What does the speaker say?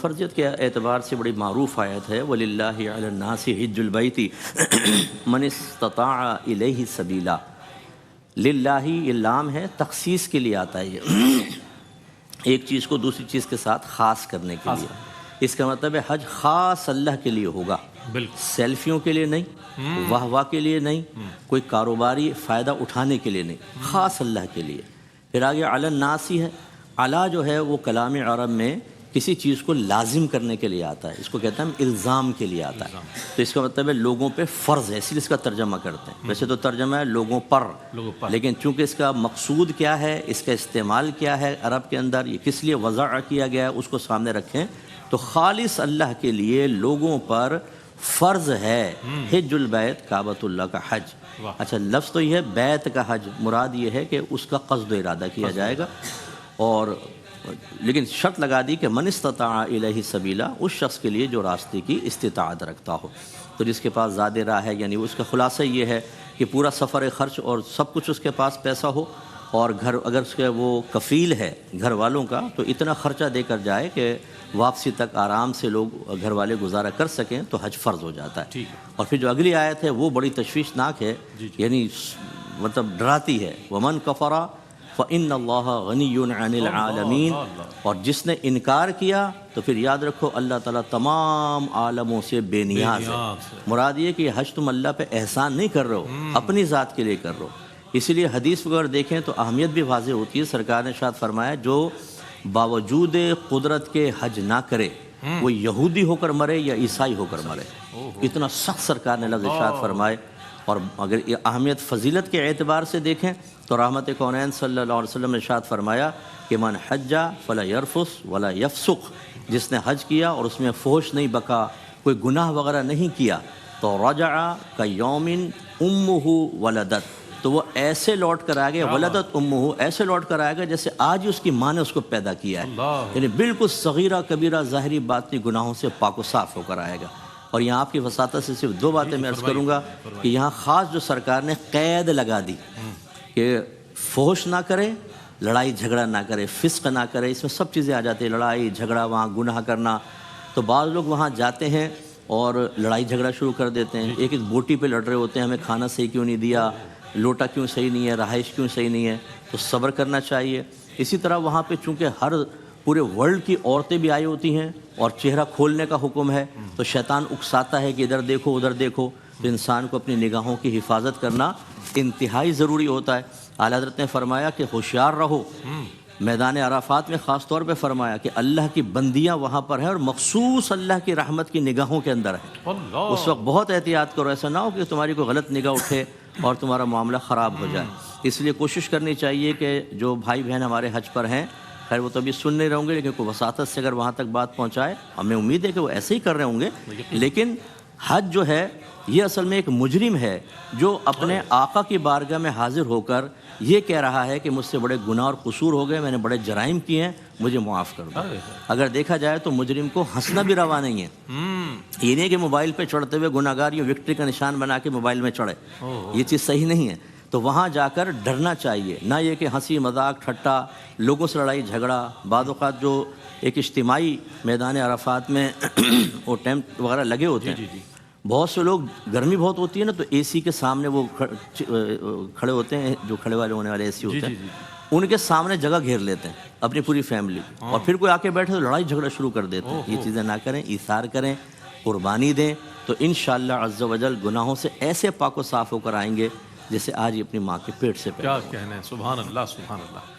فرضیت کے اعتبار سے بڑی معروف آیت ہے وَلِلَّهِ عَلَى النَّاسِ حِجُّ الْبَيْتِ مَنِ اسْتَطَاعَ إِلَيْهِ سَبِيلًا۔ للہ یہ لام ہے، تخصیص کے لیے آتا ہے یہ ایک چیز کو دوسری چیز کے ساتھ خاص کرنے کے لیے۔ اس کا مطلب ہے حج خاص اللہ کے لیے ہوگا، سیلفیوں کے لیے نہیں، واہ واہ کے لیے نہیں، کوئی کاروباری فائدہ اٹھانے کے لیے نہیں، خاص اللہ کے لیے۔ پھر آگے علی الناس ہی ہے، علی جو ہے وہ کلام عرب میں کسی چیز کو لازم کرنے کے لیے آتا ہے، اس کو کہتے ہیں الزام کے لیے آتا ہے، تو اس کا مطلب ہے لوگوں پہ فرض ہے، اس لیے اس کا ترجمہ کرتے ہیں۔ ویسے تو ترجمہ ہے لوگوں پر، لیکن چونکہ اس کا مقصود کیا ہے، اس کا استعمال کیا ہے عرب کے اندر، یہ کس لیے وضع کیا گیا ہے، اس کو سامنے رکھیں تو خالص اللہ کے لیے لوگوں پر فرض ہے حج البیت، کعبۃ اللہ کا حج۔ اچھا لفظ تو یہ ہے بیت کا حج، مراد یہ ہے کہ اس کا قصد و ارادہ کیا جائے گا، اور لیکن شرط لگا دی کہ من استطاع الیہ سبیلا، اس شخص کے لیے جو راستے کی استطاعت رکھتا ہو، تو جس کے پاس زیادہ راہ ہے، یعنی اس کا خلاصہ یہ ہے کہ پورا سفر خرچ اور سب کچھ اس کے پاس پیسہ ہو، اور گھر اگر اس کے وہ کفیل ہے گھر والوں کا تو اتنا خرچہ دے کر جائے کہ واپسی تک آرام سے لوگ گھر والے گزارا کر سکیں، تو حج فرض ہو جاتا ہے۔ اور پھر جو اگلی آیت ہے وہ بڑی تشویشناک ہے، یعنی مطلب ڈراتی ہے، وَمَن كَفَرَ فَإِنَّ اللَّهَ غَنِيٌّ عَنِ الْعَالَمِينَ، اور جس نے انکار کیا تو پھر یاد رکھو اللہ تعالیٰ تمام عالموں سے بے نیاز ہے۔ مراد یہ کہ یہ حج تم اللہ پہ احسان نہیں کر رہے ہو، اپنی ذات کے لیے کر رہے ہو۔ اسی لیے حدیث وغیرہ دیکھیں تو اہمیت بھی واضح ہوتی ہے۔ سرکار نے ارشاد فرمایا جو باوجود قدرت کے حج نہ کرے وہ یہودی ہو کر مرے یا عیسائی ہو کر مرے، اتنا سخت سرکار نے لفظ ارشاد فرمائے۔ اور اگر یہ اہمیت فضیلت کے اعتبار سے دیکھیں تو رحمت کونین صلی اللہ علیہ وسلم نے ارشاد فرمایا کہ من حج فلا یرفث ولا یفسق، جس نے حج کیا اور اس میں فحش نہیں بکا، کوئی گناہ وغیرہ نہیں کیا، تو رجع کیوم امہ ولدت، تو وہ ایسے لوٹ کر آئے گا، ولدت امہ، ایسے لوٹ کر آئے گا جیسے آج ہی اس کی ماں نے اس کو پیدا کیا ہے، یعنی بالکل صغیرہ کبیرہ ظاہری باطنی گناہوں سے پاک و صاف ہو کر آئے گا۔ اور یہاں آپ کی وساطت سے صرف دو باتیں میں عرض کروں گا کہ یہاں خاص جو سرکار نے قید لگا دی کہ فحش نہ کرے، لڑائی جھگڑا نہ کرے، فسق نہ کرے، اس میں سب چیزیں آ جاتی ہیں، لڑائی جھگڑا، وہاں گناہ کرنا، تو بعض لوگ وہاں جاتے ہیں اور لڑائی جھگڑا شروع کر دیتے ہیں، ایک بوٹی پہ لڑ رہے ہوتے ہیں، ہمیں کھانا صحیح کیوں نہیں دیا، لوٹا کیوں صحیح نہیں ہے، رہائش کیوں صحیح نہیں ہے، تو صبر کرنا چاہیے۔ اسی طرح وہاں پہ چونکہ ہر پورے ورلڈ کی عورتیں بھی آئی ہوتی ہیں اور چہرہ کھولنے کا حکم ہے، تو شیطان اکساتا ہے کہ ادھر دیکھو ادھر دیکھو، تو انسان کو اپنی نگاہوں کی حفاظت کرنا انتہائی ضروری ہوتا ہے۔ اعلیٰ حضرت نے فرمایا کہ ہوشیار رہو، میدان عرفات میں خاص طور پہ فرمایا کہ اللہ کی بندیاں وہاں پر ہیں اور مخصوص اللہ کی رحمت کی نگاہوں کے اندر ہیں، اس وقت بہت احتیاط کرو، ایسا نہ ہو کہ تمہاری کوئی غلط نگاہ اٹھے اور تمہارا معاملہ خراب ہو جائے۔ اس لیے کوشش کرنی چاہیے کہ جو بھائی بہن ہمارے حج پر ہیں، خیر وہ تو ابھی سن نہیں رہے ہوں گے، لیکن کوئی وساطت سے اگر وہاں تک بات پہنچائے، ہمیں امید ہے کہ وہ ایسے ہی کر رہے ہوں گے، لیکن حج جو ہے یہ اصل میں ایک مجرم ہے جو اپنے آقا کی بارگاہ میں حاضر ہو کر یہ کہہ رہا ہے کہ مجھ سے بڑے گناہ اور قصور ہو گئے، میں نے بڑے جرائم کیے ہیں، مجھے معاف کر دو۔ اگر دیکھا جائے تو مجرم کو ہنسنا بھی روا نہیں ہے، یہ نہیں کہ موبائل پہ چڑھتے ہوئے گناہ گار یہ وکٹری کا نشان بنا کے موبائل میں چڑھے، یہ چیز صحیح نہیں ہے۔ تو وہاں جا کر ڈرنا چاہیے، نہ یہ کہ ہنسی مذاق ٹھٹا، لوگوں سے لڑائی جھگڑا۔ بعض اوقات جو ایک اجتماعی میدان عرفات میں وہ ٹینٹ وغیرہ لگے ہوتے ہیں، بہت سے لوگ، گرمی بہت ہوتی ہے نا، تو اے سی کے سامنے وہ کھڑے ہوتے ہیں، جو کھڑے والے ہونے والے اے سی ہوتے ہیں، ان کے سامنے جگہ گھیر لیتے ہیں اپنی پوری فیملی، اور پھر کوئی آ کے بیٹھے تو لڑائی جھگڑا شروع کر دیتے ہیں۔ یہ چیزیں نہ کریں، ایثار کریں، قربانی دیں، تو انشاءاللہ عز و جل گناہوں سے ایسے پاک و صاف ہو کر آئیں گے جیسے آج ہی اپنی ماں کے پیٹ سے پیدا ہوئے۔ کیا کہنا ہے، سبحان اللہ سبحان اللہ۔